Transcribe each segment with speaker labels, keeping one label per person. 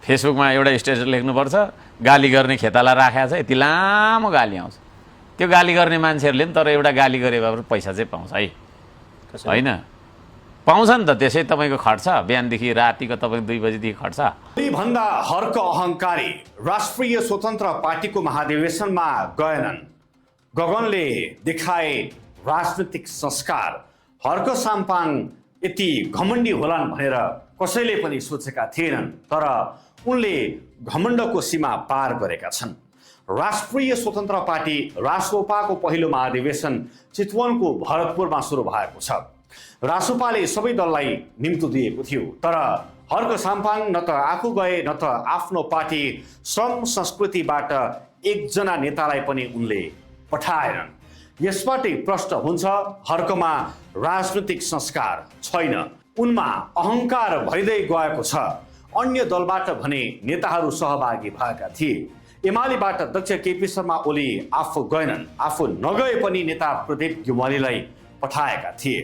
Speaker 1: फेसबुकमा एउटा स्टेटस लेख्नुपर्छ, गाली गर्ने खेताला राखेको छ, यति लामो गाली आउँछ। त्यो गाली गर्ने मान्छेहरूले नि तर एउटा गाली गरे भए पैसा चाहिँ पाउँछ है, होइन? पाउँछ नि त, त्यसै तपाईँको खट्छ, बिहानदेखि रातिको तपाईँको 2 बजीदेखि खट्छ।
Speaker 2: भन्दा हर्क अहङ्कारी राष्ट्रिय स्वतन्त्र पार्टीको महाधिवेशनमा गएनन्। गगनले देखाए राजनीतिक संस्कार। हर्क साम्पाङ यति घमण्डी होलान् भनेर कसैले पनि सोचेका थिएनन्, तर उनले घमण्डको सीमा पार गरेका छन्। राष्ट्रिय स्वतन्त्र पार्टी रासोपाको पहिलो महाधिवेशन चितवनको भरतपुरमा सुरु भएको छ। रासोपाले सबै दललाई निम्तो दिएको थियो, तर हर्क साम्पाङ न त आफू गए न त आफ्नो पार्टी श्रम संस्कृतिबाट एकजना नेतालाई पनि उनले पठाएनन्। यसबाटै प्रश्न हुन्छ, हर्कमा राजनीतिक संस्कार छैन, उनमा अहङ्कार भरिँदै गएको छ। अन्य दलबाट भने नेताहरू सहभागी भएका थिए। एमालेबाट अध्यक्ष केपी शर्मा ओली आफू गएनन्, आफू नगए पनि नेता प्रदीप ग्युमलीलाई पठाएका थिए।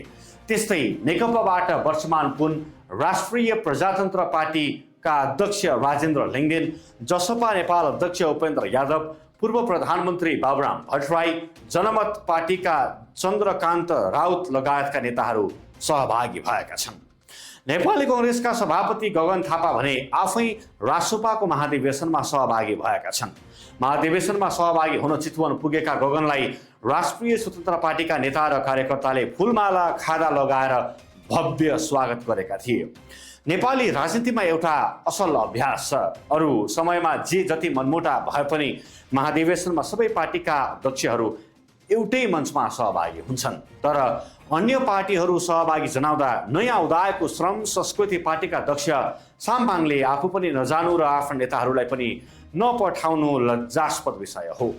Speaker 2: त्यस्तै नेकपाबाट वर्षमान पुन, राष्ट्रिय प्रजातन्त्र पार्टीका अध्यक्ष राजेन्द्र लिङ्गदेन, जसपा नेपाल अध्यक्ष उपेन्द्र यादव, पूर्व प्रधानमन्त्री बाबुराम भट्टराई, जनमत पार्टीका चन्द्रकान्त राउत लगायतका नेताहरू सहभागी भएका छन्। नेपाली कांग्रेसका सभापति गगन थापा भने आफै रासोपाको महाधिवेशनमा सहभागी भएका छन्। महाधिवेशनमा सहभागी हुन चितवन पुगेका गगनलाई राष्ट्रिय स्वतन्त्र पार्टीका नेता र कार्यकर्ताले फूलमाला खादा लगाएर भव्य स्वागत गरेका थिए। नेपाली राजनीतिमा एउटा असल अभ्यास छ, अरू समयमा जे जति मनमुटा भए पनि महाधिवेशनमा सबै पार्टीका अध्यक्षहरू एउटै मञ्चमा सहभागी हुन्छन्। तर अन्य पार्टीहरू सहभागी जनाउँदा नयाँ उदाएको श्रम संस्कृति पार्टीका अध्यक्ष साम्पाङले आफू पनि नजानु र आफ्ना नेताहरूलाई पनि नपठाउनु लज्जास्पद विषय हो।